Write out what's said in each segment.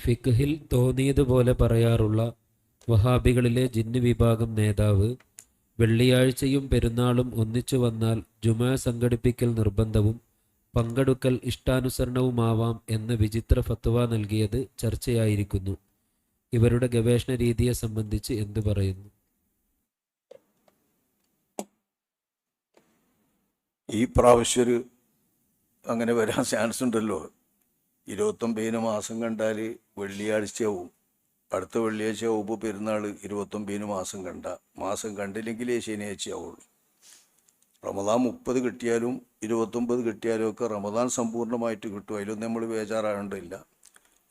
ഫിഖ്ഹിൽ തോന്നിയതുപോലെ പറയാറുള്ള വഹാബികളിലെ ജിന്ന് വിഭാഗം നേതാവ് വെള്ളിയാഴ്ചയും പെരുന്നാളും ഒന്നിച്ചു വന്നാൽ ജുമാ സംഘടിപ്പിക്കൽ നിർബന്ധവും പങ്കെടുക്കൽ ഇഷ്ടാനുസരണവുമാവാം എന്ന വിചിത്ര ഫത്വ നൽകിയത് ചർച്ചയായിരിക്കുന്നു. ഇവരുടെ ഗവേഷണ രീതിയെ സംബന്ധിച്ച് എന്തു പറയുന്നു? ഈ പ്രാവശ്യം അങ്ങനെ വരാൻ ചാൻസ് ഉണ്ടല്ലോ. 29 മാസം കണ്ടാൽ വെള്ളിയാഴ്ചയാവും. അടുത്ത വെള്ളിയാഴ്ച ആവുമ്പോൾ പെരുന്നാൾ 29 മാസം കണ്ടില്ലെങ്കിലേ ശനിയാഴ്ചയാവുള്ളൂ. റമദാൻ 30 കിട്ടിയാലും 29 കിട്ടിയാലും ഒക്കെ റമദാൻ സമ്പൂർണ്ണമായിട്ട് കിട്ടും. അതിലൊന്നും നമ്മൾ ബേജാറാകേണ്ടില്ല.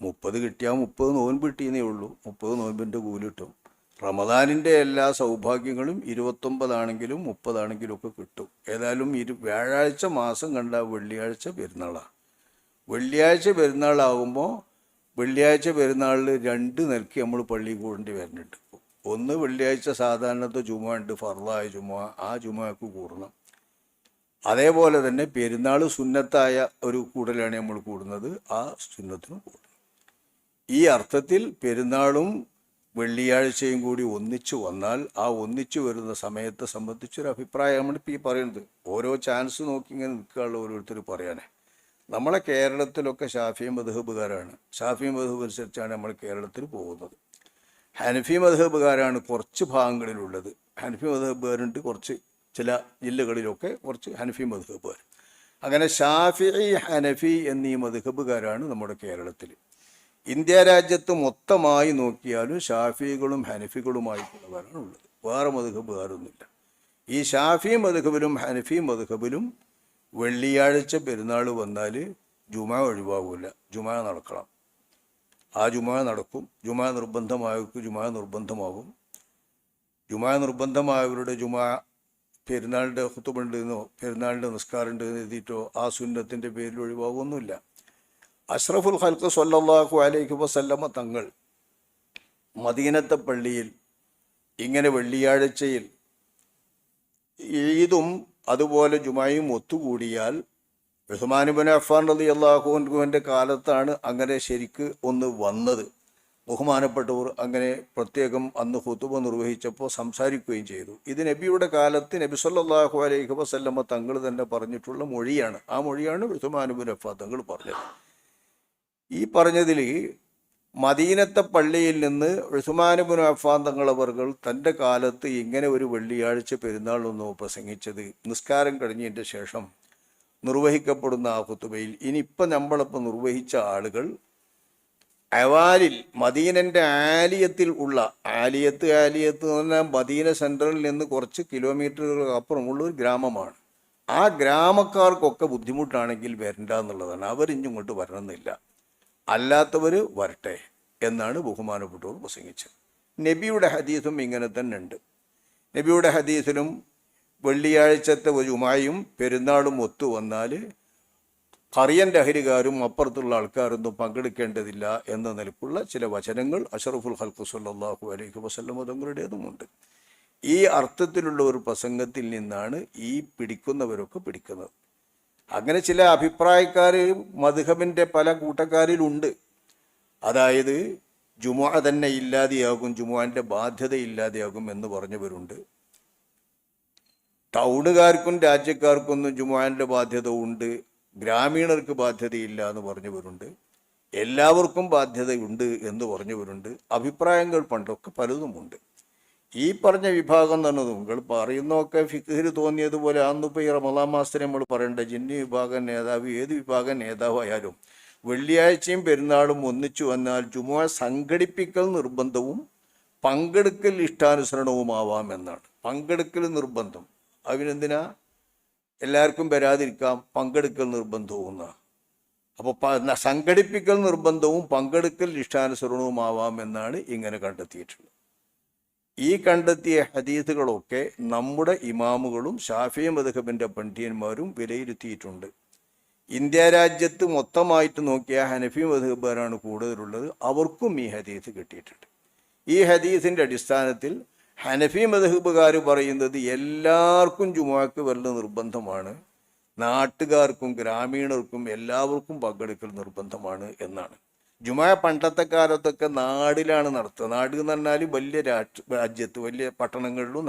30 കിട്ടിയാൽ 30 നോൻപ് കിട്ടിയെന്നേ ഉള്ളൂ. 30 നോൻപിൻ്റെ കൂലി കിട്ടും. റമദാനിൻ്റെ എല്ലാ സൗഭാഗ്യങ്ങളും 29 ആണെങ്കിലും 30 ആണെങ്കിലും ഒക്കെ കിട്ടും. ഏതായാലും വ്യാഴാഴ്ച മാസം കണ്ട വെള്ളിയാഴ്ച പെരുന്നാളാണ്. വെള്ളിയാഴ്ച പെരുന്നാളാകുമ്പോൾ വെള്ളിയാഴ്ച പെരുന്നാളിൽ 2 നിലയ്ക്ക് നമ്മൾ പള്ളിയിൽ കൂടേണ്ടി വരുന്നുണ്ട്. ഒന്ന്, വെള്ളിയാഴ്ച സാധാരണത്തെ ജുമ ഉണ്ട്, ഫർളായ ജുമ, ആ ജുമക്ക് കൂടണം. അതേപോലെ തന്നെ പെരുന്നാൾ സുന്നത്തായ ഒരു കൂടലാണ് നമ്മൾ കൂടുന്നത്, ആ സുന്നത്തിനും കൂടണം. ഈ അർത്ഥത്തിൽ പെരുന്നാളും വെള്ളിയാഴ്ചയും കൂടി ഒന്നിച്ചു വന്നാൽ ആ ഒന്നിച്ചു വരുന്ന സമയത്തെ സംബന്ധിച്ചൊരു അഭിപ്രായമാണ് ഇപ്പോൾ ഈ പറയുന്നത്. ഓരോ ചാൻസ് നോക്കി ഇങ്ങനെ നിൽക്കുകയുള്ള ഓരോരുത്തർ പറയാനേ. നമ്മളെ കേരളത്തിലൊക്കെ ഷാഫി മദ്ഹബുകാരാണ്. ഷാഫി മദ്ഹബ് അനുസരിച്ചാണ് നമ്മൾ കേരളത്തിൽ പോകുന്നത്. ഹനഫി മദ്ഹബുകാരാണ് കുറച്ച് ഭാഗങ്ങളിലുള്ളത്. ഹനഫി മദ്ഹബുകാരുണ്ട് കുറച്ച് ചില ജില്ലകളിലൊക്കെ കുറച്ച് ഹനഫി മദ്ഹബുകാർ. അങ്ങനെ ഷാഫിഈ, ഹനഫി എന്നീ മദ്ഹബുകാരാണ് നമ്മുടെ കേരളത്തിൽ. ഇന്ത്യ രാജ്യത്ത് മൊത്തമായി നോക്കിയാലും ഷാഫികളും ഹനഫികളുമായിട്ടുള്ളവരാണ് ഉള്ളത്. വേറെ മദ്ഹബുകാരൊന്നുമില്ല. ഈ ഷാഫി മദ്ഹബിലും ഹനഫി മദ്ഹബിലും വെള്ളിയാഴ്ച പെരുന്നാൾ വന്നാൽ ജുമാ ഒഴിവാകില്ല, ജുമാ നടക്കണം. ആ ജുമാ നടക്കും. ജുമാ നിർബന്ധമായവർക്ക് ജുമാ നിർബന്ധമാകും. ജുമാ നിർബന്ധമായവരുടെ ജുമാ പെരുന്നാളിൻ്റെ ഖുതുബുണ്ടെന്നോ പെരുന്നാളിൻ്റെ നിസ്കാരം ഉണ്ടെന്ന് എഴുതിയിട്ടോ ആ സുന്നത്തിൻ്റെ പേരിൽ ഒഴിവാകുമൊന്നുമില്ല. അഷ്റഫുൽ ഖൽഖ് സ്വല്ലല്ലാഹു അലൈഹി വസല്ലമ തങ്ങൾ മദീനത്തെ പള്ളിയിൽ ഇങ്ങനെ വെള്ളിയാഴ്ചയിൽ ഈദും അതുപോലെ ജുമായും ഒത്തുകൂടിയാൽ ഉസ്മാൻ ഇബ്നു അഫ്ഫാൻ റളിയല്ലാഹു അൻഹുവിൻ്റെ കാലത്താണ് അങ്ങനെ ശരിക്ക് ഒന്ന് വന്നത്. ബഹുമാനപ്പെട്ടവർ അങ്ങനെ പ്രത്യേകം അന്ന് ഖുതുബ നിർവഹിച്ചപ്പോൾ സംസാരിക്കുകയും ചെയ്തു. ഇത് നബിയുടെ കാലത്ത് നബി സല്ലല്ലാഹു അലൈഹി വസല്ലമ തങ്ങൾ തന്നെ പറഞ്ഞിട്ടുള്ള മൊഴിയാണ്. ആ മൊഴിയാണ് ഉസ്മാൻ ഇബ്നു അഫ്ഫാൻ തങ്ങൾ പറഞ്ഞത്. ഈ പറഞ്ഞതിൽ മദീനത്തെ പള്ളിയിൽ നിന്ന് ഉസ്മാൻ ഇബ്നു അഫ്ഫാൻ തങ്ങളവർകൾ തൻ്റെ കാലത്ത് ഇങ്ങനെ ഒരു വെള്ളിയാഴ്ച പെരുന്നാളൊന്നു പ്രസംഗിച്ചത് നിസ്കാരം കഴിഞ്ഞതിൻ്റെ ശേഷം നിർവഹിക്കപ്പെടുന്ന ആ ഖുതുബയിൽ ഇനിയിപ്പം നമ്മളിപ്പോൾ നിർവഹിച്ച ആളുകൾ അവാലിൽ മദീനൻ്റെ ആലിയത്തിൽ ഉള്ള ആലിയത്ത് എന്ന് പറഞ്ഞാൽ മദീന സെൻട്രലിൽ നിന്ന് കുറച്ച് കിലോമീറ്ററുകൾ അപ്പുറമുള്ള ഒരു ഗ്രാമമാണ്. ആ ഗ്രാമക്കാർക്കൊക്കെ ബുദ്ധിമുട്ടാണെങ്കിൽ വരണ്ട എന്നുള്ളതാണ്. അവരിഞ്ഞിങ്ങോട്ട് വരണമെന്നില്ല, അല്ലാത്തവർ വരട്ടെ എന്നാണ് ബഹുമാനപ്പെട്ടവർ പ്രസംഗിച്ചത്. നബിയുടെ ഹദീസും ഇങ്ങനെ തന്നെ ഉണ്ട്. നബിയുടെ ഹദീസിലും വെള്ളിയാഴ്ചത്തെ ജുമായും പെരുന്നാളും ഒത്തു വന്നാൽ ഖറിയൻ്റെ അഹരികാരും അപ്പുറത്തുള്ള ആൾക്കാരൊന്നും പങ്കെടുക്കേണ്ടതില്ല എന്ന നിലക്കുള്ള ചില വചനങ്ങൾ അഷ്റഫുൽ ഖൽഖ് സ്വല്ലല്ലാഹു അലൈഹി വസല്ലം തങ്ങളുടേതുമുണ്ട്. ഈ അർത്ഥത്തിലുള്ള ഒരു പ്രസംഗത്തിൽ നിന്നാണ് ഈ പിടിക്കുന്നവരൊക്കെ പിടിക്കുന്നത്. അങ്ങനെ ചില അഭിപ്രായക്കാർ മദ്ഹബിൻ്റെ പല കൂട്ടക്കാരിലുണ്ട്. അതായത് ജുമുഅ തന്നെ ഇല്ലാതെയാകും, ജുമുഅൻ്റെ ബാധ്യത ഇല്ലാതെയാകും എന്ന് പറഞ്ഞവരുണ്ട്. ടൗണുകാർക്കും രാജ്യക്കാർക്കൊന്നും ജുമുഅൻ്റെ ബാധ്യത ഉണ്ട്, ഗ്രാമീണർക്ക് ബാധ്യതയില്ല എന്ന് പറഞ്ഞവരുണ്ട്. എല്ലാവർക്കും ബാധ്യതയുണ്ട് എന്ന് പറഞ്ഞവരുണ്ട്. അഭിപ്രായങ്ങൾ പണ്ടൊക്കെ പലതുമുണ്ട്. ഈ പറഞ്ഞ വിഭാഗം തന്നെ നിങ്ങൾ പറയുന്നതൊക്കെ ഫിഖ്ഹിൽ തോന്നിയതുപോലെ അന്നിപ്പോൾ ഈ റമദാൻ മാസത്തിൽ നമ്മൾ പറയേണ്ട ജിന്ന് വിഭാഗം നേതാവ് ഏത് വിഭാഗം നേതാവായാലും വെള്ളിയാഴ്ചയും പെരുന്നാളും ഒന്നിച്ചു വന്നാൽ ജുമുഅ സംഘടിപ്പിക്കൽ നിർബന്ധവും പങ്കെടുക്കൽ ഇഷ്ടാനുസരണവുമാവാം എന്നാണ്. പങ്കെടുക്കൽ നിർബന്ധം, അതിനെന്തിനാ എല്ലാവർക്കും വരാതിരിക്കാം, പങ്കെടുക്കൽ നിർബന്ധവും എന്നാണ്. അപ്പോൾ സംഘടിപ്പിക്കൽ നിർബന്ധവും പങ്കെടുക്കൽ ഇഷ്ടാനുസരണവുമാവാം എന്നാണ് ഇങ്ങനെ കണ്ടെത്തിയിട്ടുള്ളത്. ഈ കണ്ടെത്തിയ ഹദീസുകളൊക്കെ നമ്മുടെ ഇമാമുകളും ഷാഫിഈ മദ്ഹബിൻ്റെ പണ്ഡിതന്മാരും വിലയിരുത്തിയിട്ടുണ്ട്. ഇന്ത്യ രാജ്യത്ത് മൊത്തമായിട്ട് നോക്കിയാൽ ഹനഫി മദ്ഹബുകാരാണ് കൂടുതലുള്ളത്. അവർക്കും ഈ ഹദീസ് കിട്ടിയിട്ടുണ്ട്. ഈ ഹദീസിൻ്റെ അടിസ്ഥാനത്തിൽ ഹനഫി മദ്ഹബുകാർ പറയുന്നത് എല്ലാവർക്കും ജുമുഅക്ക് വരൽ നിർബന്ധമാണ്, നാട്ടുകാർക്കും ഗ്രാമീണർക്കും എല്ലാവർക്കും പങ്കെടുക്കൽ നിർബന്ധമാണ് എന്നാണ്. ജുമാ പണ്ടത്തെ കാലത്തൊക്കെ നാടിലാണ് നടത്തുക. നാട് എന്ന് പറഞ്ഞാൽ വലിയ രാജ്യത്ത് വലിയ പട്ടണങ്ങളിലും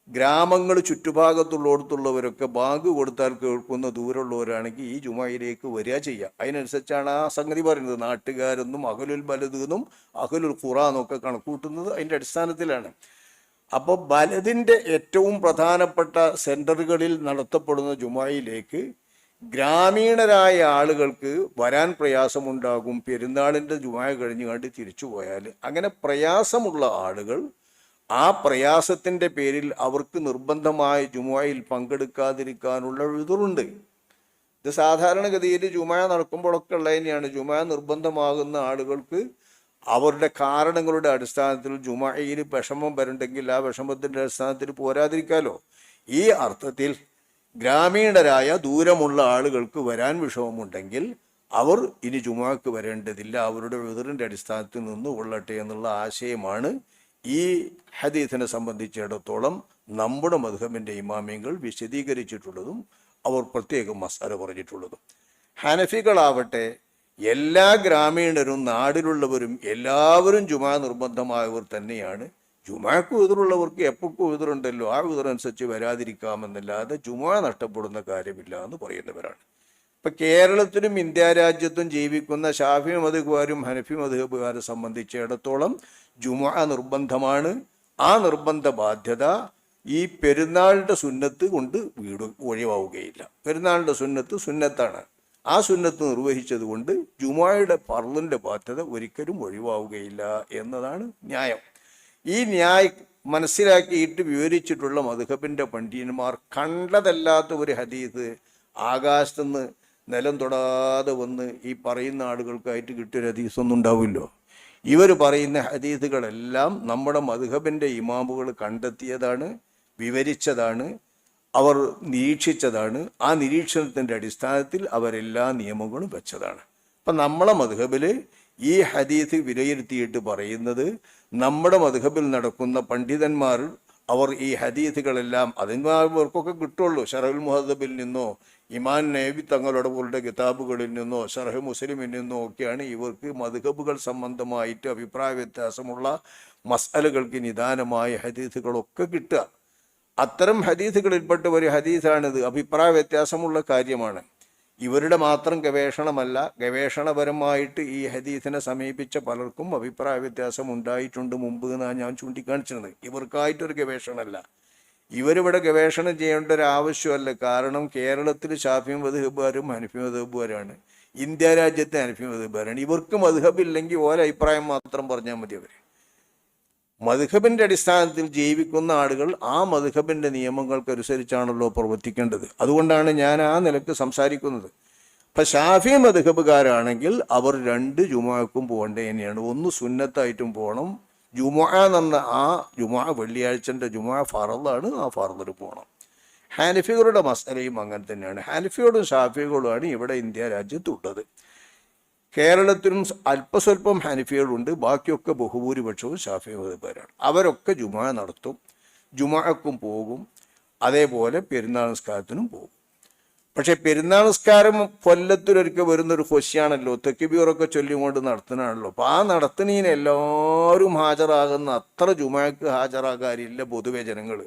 ഗ്രാമങ്ങൾ ചുറ്റുഭാഗത്തുള്ളിടത്തുള്ളവരൊക്കെ ബാങ്ക് കൊടുത്താൽ കേൾക്കുന്ന ദൂരമുള്ളവരാണെങ്കിൽ ഈ ജുമായിലേക്ക് വരിക ചെയ്യുക. അതിനനുസരിച്ചാണ് ആ സംഗതി പറയുന്നത്. നാട്ടുകാരെന്നും അഹ്ലുൽ ബലദ് എന്നും അഹ്ലുൽ ഖുറ എന്നൊക്കെ കണക്കൂട്ടുന്നത് അതിൻ്റെ അടിസ്ഥാനത്തിലാണ്. അപ്പോൾ ബലദിൻ്റെ ഏറ്റവും പ്രധാനപ്പെട്ട സെൻറ്ററുകളിൽ നടത്തപ്പെടുന്ന ജുമായിലേക്ക് ഗ്രാമീണരായ ആളുകൾക്ക് വരാൻ പ്രയാസമുണ്ടാകും. പെരുന്നാളിൻ്റെ ജുമാ കഴിഞ്ഞ് കണ്ട് തിരിച്ചു പോയാൽ അങ്ങനെ പ്രയാസമുള്ള ആളുകൾ ആ പ്രയാസത്തിൻ്റെ പേരിൽ അവർക്ക് നിർബന്ധമായി ജുമുഅയിൽ പങ്കെടുക്കാതിരിക്കാനുള്ള ഉദ്റുണ്ട്. ഇത് സാധാരണഗതിയിൽ ജുമുഅ നടക്കുമ്പോഴൊക്കെ ഉള്ളത് തന്നെയാണ്. ജുമുഅ നിർബന്ധമാകുന്ന ആളുകൾക്ക് അവരുടെ കാരണങ്ങളുടെ അടിസ്ഥാനത്തിൽ ജുമുഅയിൽ വിഷമം വരണ്ടെങ്കിൽ ആ വിഷമത്തിൻ്റെ അടിസ്ഥാനത്തിൽ പോരാതിരിക്കാമല്ലോ. ഈ അർത്ഥത്തിൽ ഗ്രാമീണരായ ദൂരമുള്ള ആളുകൾക്ക് വരാൻ വിഷമമുണ്ടെങ്കിൽ അവർ ഇനി ജുമുഅക്ക് വരേണ്ടതില്ല, അവരുടെ ഉദ്റിൻ്റെ അടിസ്ഥാനത്തിൽ നിന്ന് കൊള്ളട്ടെ എന്നുള്ള ആശയമാണ് ഈ ഹദീസിനെ സംബന്ധിച്ചിടത്തോളം നമ്മുടെ മദ്ഹബിൻ്റെ ഇമാമിയങ്ങൾ വിശദീകരിച്ചിട്ടുള്ളതും അവർ പ്രത്യേകം മസാല പറഞ്ഞിട്ടുള്ളതും. ഹനഫികളാവട്ടെ എല്ലാ ഗ്രാമീണരും നാടിലുള്ളവരും എല്ലാവരും ജുമാ നിർബന്ധമായവർ തന്നെയാണ്. ജുമാക്ക് ഉദറുള്ളവർക്ക് എപ്പോഴും ഉദറുണ്ടല്ലോ, ആ ഉദറനുസരിച്ച് വരാതിരിക്കാമെന്നല്ലാതെ ജുമാ നഷ്ടപ്പെടുന്ന കാര്യമില്ല എന്ന് പറയുന്നവരാണ്. ഇപ്പം കേരളത്തിലും ഇന്ത്യ രാജ്യത്തും ജീവിക്കുന്ന ഷാഫി മദ്ഹബുകാരും ഹനഫി മദ്ഹബുകാരെ സംബന്ധിച്ചിടത്തോളം ജുമുഅ നിർബന്ധമാണ്. ആ നിർബന്ധ ബാധ്യത ഈ പെരുന്നാളിൻ്റെ സുന്നത്ത് കൊണ്ട് ഒഴിവാവുകയില്ല. പെരുന്നാളിൻ്റെ സുന്നത്താണ്. ആ സുന്നത്ത് നിർവഹിച്ചത് കൊണ്ട് ജുമുഅയുടെ ഫർളിൻ്റെ ബാധ്യത ഒരിക്കലും ഒഴിവാവുകയില്ല എന്നതാണ് ന്യായം. ഈ ന്യായം മനസ്സിലാക്കിയിട്ട് വിവരിച്ചിട്ടുള്ള മദ്ഹബിൻ്റെ പണ്ഡിതന്മാർ കണ്ടതല്ലാത്ത ഒരു ഹദീസ് ആകാശത്തുനിന്ന് നിലം തൊടാതെ വന്ന് ഈ പറയുന്ന ആളുകൾക്കായിട്ട് കിട്ടിയൊരു ഹദീസൊന്നും ഉണ്ടാവില്ലോ. ഇവർ പറയുന്ന ഹദീസുകളെല്ലാം നമ്മുടെ മദ്ഹബിൻ്റെ ഇമാമുകൾ കണ്ടെത്തിയതാണ്, വിവരിച്ചതാണ്, അവർ നിരീക്ഷിച്ചതാണ്. ആ നിരീക്ഷണത്തിൻ്റെ അടിസ്ഥാനത്തിൽ അവരെല്ലാ നിയമങ്ങളും വെച്ചതാണ്. അപ്പം നമ്മളെ മദ്ഹബിൽ ഈ ഹദീസ് വിലയിരുത്തിയിട്ട് പറയുന്നത് നമ്മുടെ മദ്ഹബിൽ നടക്കുന്ന പണ്ഡിതന്മാർ അവർ ഈ ഹദീസുകളെല്ലാം അതിന്മാർക്കൊക്കെ കിട്ടുള്ളൂ. ഷറഹുൽ മുഹദ്ദബിൽ നിന്നോ ഇമാൻ നബി തങ്ങളുടെ പോലുള്ള കിതാബുകളിൽ നിന്നോ ഷറഹ് മുസ്ലിമിൽ നിന്നോ ഒക്കെയാണ് ഇവർക്ക് മദ്ഹബുകൾ സംബന്ധമായിട്ട് അഭിപ്രായ വ്യത്യാസമുള്ള മസ്അലകൾക്ക് നിദാനമായ ഹദീസുകളൊക്കെ കിട്ടുക. അത്തരം ഹദീസുകളിൽപ്പെട്ട ഒരു ഹദീസാണിത്. അഭിപ്രായ വ്യത്യാസമുള്ള കാര്യമാണ്. ഇവരുടെ മാത്രം ഗവേഷണമല്ല, ഗവേഷണപരമായിട്ട് ഈ ഹദീസിനെ സമീപിച്ച പലർക്കും അഭിപ്രായ വ്യത്യാസം ഉണ്ടായിട്ടുണ്ട് മുമ്പ് എന്നാണ് ഞാൻ ചൂണ്ടിക്കാണിച്ചത്. ഇവർക്കായിട്ടൊരു ഗവേഷണമല്ല. ഇവരിവിടെ ഗവേഷണം ചെയ്യേണ്ട ഒരു ആവശ്യമല്ല. കാരണം കേരളത്തിൽ ഷാഫി മദ്ഹബുകാരും ഹനഫി മദ്ഹബുകാരാണ്, ഇന്ത്യ രാജ്യത്തെ ഹനഫി മദ്ഹബുകാരാണ്. ഇവർക്ക് മദ്ഹബില്ലെങ്കിൽ ഓരോ അഭിപ്രായം മാത്രം പറഞ്ഞാൽ മതി. അവർ മദ്ഹബിൻ്റെ അടിസ്ഥാനത്തിൽ ജീവിക്കുന്ന ആളുകൾ ആ മദ്ഹബിൻ്റെ നിയമങ്ങൾക്കനുസരിച്ചാണല്ലോ പ്രവർത്തിക്കേണ്ടത്. അതുകൊണ്ടാണ് ഞാൻ ആ നിലക്ക് സംസാരിക്കുന്നത്. ഇപ്പം ഷാഫി മദ്ഹബുകാരാണെങ്കിൽ അവർ 2 ജുമുഅക്കും പോകേണ്ടത് തന്നെയാണ്. ഒന്ന് സുന്നത്തായിട്ടും പോകണം. ജുമുഅ എന്ന് പറഞ്ഞാൽ ആ ജുമുഅ വെള്ളിയാഴ്ചൻ്റെ ജുമുഅ ഫറളാണ്, ആ ഫറളിന് പോകണം. ഹാനഫികളുടെ മസലയും അങ്ങനെ തന്നെയാണ്. ഹാനഫിയോടും ഷാഫികളുമാണ് ഇവിടെ ഇന്ത്യ രാജ്യത്തുള്ളത്. കേരളത്തിലും അല്പസ്വല്പം ഹനഫികളുണ്ട്, ബാക്കിയൊക്കെ ബഹുഭൂരിപക്ഷവും ഷാഫി മദ്ഹബുകാരാണ്. അവരൊക്കെ ജുമുഅ നടത്തും, ജുമുഅക്കും പോകും, അതേപോലെ പെരുന്നാൾ നിസ്കാരത്തിനും പോകും. പക്ഷെ പെരുന്നാൾ നിസ്കാരം കൊല്ലത്തിലൊരിക്കൽ വരുന്നൊരു ഖുശിയാണല്ലോ, തക്ബീറൊക്കെ ചൊല്ലിക്കൊണ്ട് നടത്തുന്നതാണല്ലോ. അപ്പോൾ ആ നടത്തുന്നതിന് എല്ലാവരും ഹാജരാകുന്ന അത്ര ജുമുഅക്ക് ഹാജരാകാറില്ല പൊതുവെ ജനങ്ങൾ.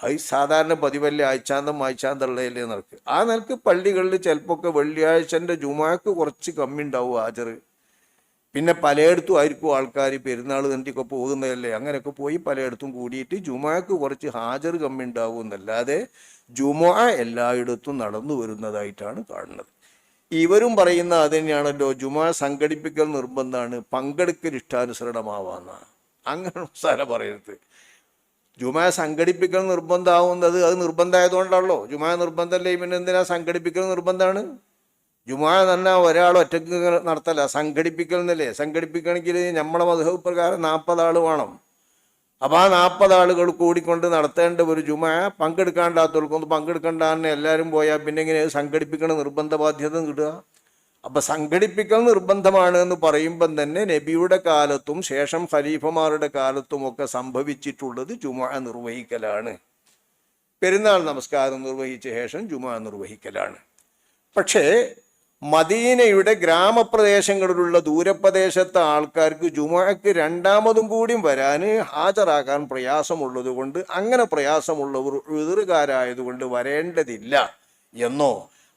അത് സാധാരണ പതിവല്ലേ, ആഴ്ചാന്തമുള്ളതല്ലേ നടക്ക്. ആ നിലക്ക് പള്ളികളിൽ ചിലപ്പോൾ വെള്ളിയാഴ്ചൻ്റെ ജുമുഅക്ക് കുറച്ച് കമ്മി ഉണ്ടാവും ഹാജർ. പിന്നെ പലയിടത്തും ആയിരിക്കും ആൾക്കാർ പെരുന്നാൾ തണ്ടിയൊക്കെ പോകുന്നതല്ലേ, അങ്ങനെയൊക്കെ പോയി പലയിടത്തും കൂടിയിട്ട് ജുമുഅക്ക് കുറച്ച് ഹാജർ കമ്മി ഉണ്ടാവും എന്നല്ലാതെ ജുമുഅ എല്ലായിടത്തും നടന്നു വരുന്നതായിട്ടാണ് കാണുന്നത്. ഇവരും പറയുന്ന അത് തന്നെയാണല്ലോ, ജുമുഅ സംഘടിപ്പിക്കൽ നിർബന്ധമാണ്, പങ്കെടുക്കൽ ഇഷ്ടാനുസരണമാവാന്നാണ്. അങ്ങനെ സ്ഥലം പറയരുത്. ജുമുഅ സംഘടിപ്പിക്കൽ നിർബന്ധമാവുന്നത് അത് നിർബന്ധമായതുകൊണ്ടാണല്ലോ. ജുമുഅ നിർബന്ധമല്ലേ, പിന്നെ എന്തിനാ സംഘടിപ്പിക്കൽ നിർബന്ധമാണ്? ജുമുഅ എന്ന് പറഞ്ഞാൽ ഒരാൾ ഒറ്റയ്ക്ക് നടത്തല്ല, സംഘടിപ്പിക്കൽ എന്നല്ലേ. സംഘടിപ്പിക്കണമെങ്കിൽ നമ്മളെ മദ്ഹബ് പ്രകാരം 40 ആൾ വേണം. അപ്പോൾ ആ 40 ആളുകൾ കൂടിക്കൊണ്ട് നടത്തേണ്ട ഒരു ജുമുഅ പങ്കെടുക്കാണ്ടാത്തവർക്കൊന്ന് പങ്കെടുക്കേണ്ടാന്ന് എല്ലാവരും പോയാൽ പിന്നെ ഇങ്ങനെ സംഘടിപ്പിക്കണ നിർബന്ധ ബാധ്യത കിട്ടുക. അപ്പം സംഘടിപ്പിക്കൽ നിർബന്ധമാണ് എന്ന് പറയുമ്പം തന്നെ നബിയുടെ കാലത്തും ശേഷം ഖലീഫമാരുടെ കാലത്തും ഒക്കെ സംഭവിച്ചിട്ടുള്ളത് ജുമുഅ നിർവഹിക്കലാണ്. പെരുന്നാൾ നമസ്കാരം നിർവഹിച്ച ശേഷം ജുമുഅ നിർവഹിക്കലാണ്. പക്ഷേ മദീനയുടെ ഗ്രാമപ്രദേശങ്ങളിലുള്ള ദൂരപ്രദേശത്തെ ആൾക്കാർക്ക് ജുമുഅക്ക് രണ്ടാമതും കൂടി വരാൻ ഹാജരാക്കാൻ പ്രയാസമുള്ളത് കൊണ്ട്, അങ്ങനെ പ്രയാസമുള്ളവർ ഉദറുകാരായതുകൊണ്ട് വരേണ്ടതില്ല എന്നോ,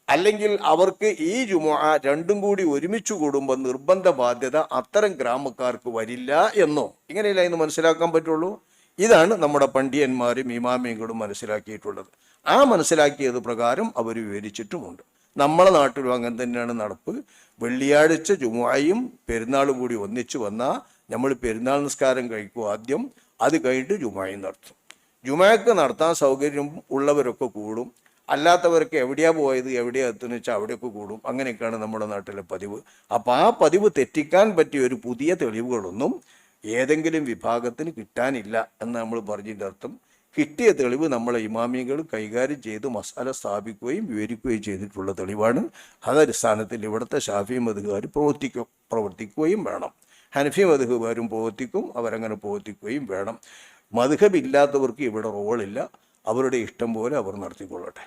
അല്ലെങ്കിൽ അവർക്ക് ഈ ജുമുഅ രണ്ടും കൂടി ഒരുമിച്ച് കൂടുമ്പോൾ നിർബന്ധ ബാധ്യത അത്തരം ഗ്രാമക്കാർക്ക് വരില്ല എന്നോ, ഇങ്ങനെയല്ല ഇന്ന് മനസ്സിലാക്കാൻ പറ്റുള്ളൂ. ഇതാണ് നമ്മുടെ പണ്ഡിയന്മാരും ഇമാമിയങ്ങളും മനസ്സിലാക്കിയിട്ടുള്ളത്. ആ മനസ്സിലാക്കിയത് പ്രകാരം അവർ വിവരിച്ചിട്ടുമുണ്ട്. നമ്മളെ നാട്ടിലും അങ്ങനെ തന്നെയാണ് നടപ്പ്. വെള്ളിയാഴ്ച ജുമുഅയും പെരുന്നാളും കൂടി ഒന്നിച്ചു വന്നാൽ നമ്മൾ പെരുന്നാൾ നിസ്കാരം കഴിക്കും ആദ്യം, അത് കഴിഞ്ഞിട്ട് ജുമുഅയും നടത്തും. ജുമുഅക്ക് നടത്താൻ സൗകര്യം ഉള്ളവരൊക്കെ കൂടും, അല്ലാത്തവർക്ക് എവിടെയാ പോയത് എവിടെയാ എത്തുന്ന വെച്ചാൽ അവിടെയൊക്കെ കൂടും. അങ്ങനെയൊക്കെയാണ് നമ്മുടെ നാട്ടിലെ പതിവ്. അപ്പോൾ ആ പതിവ് തെറ്റിക്കാൻ പറ്റിയ ഒരു പുതിയ തെളിവുകളൊന്നും ഏതെങ്കിലും വിഭാഗത്തിന് കിട്ടാനില്ല എന്ന് നമ്മൾ പറഞ്ഞതിൻ്റെ അർത്ഥം, കിട്ടിയ തെളിവ് നമ്മളെ ഇമാമിയങ്ങൾ കൈകാര്യം ചെയ്ത് മസാല സ്ഥാപിക്കുകയും വിവരിക്കുകയും ചെയ്തിട്ടുള്ള തെളിവാണ്. അതടിസ്ഥാനത്തിൽ ഇവിടുത്തെ ഷാഫി മദ്ഹബുകാർ പ്രവർത്തിക്കുകയും വേണം. ഹനഫി മദ്ഹബുകാരും പ്രവർത്തിക്കും, അവരങ്ങനെ പ്രവർത്തിക്കുകയും വേണം. മദ്ഹബ് ഇല്ലാത്തവർക്ക് ഇവിടെ റോളില്ല, അവരുടെ ഇഷ്ടം പോലെ അവർ നടത്തിക്കൊള്ളട്ടെ.